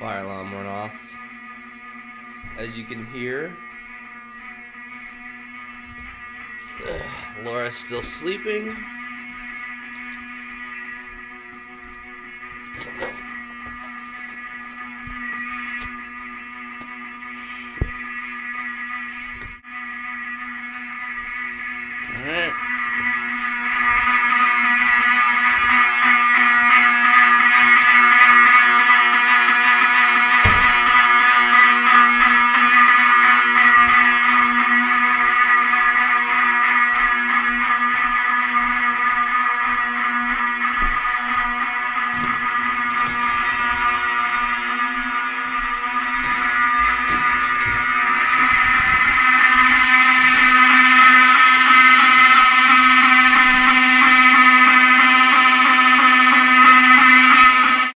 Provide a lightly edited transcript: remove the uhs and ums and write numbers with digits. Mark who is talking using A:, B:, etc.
A: fire alarm went off. As you can hear, Laura's still sleeping. Alright.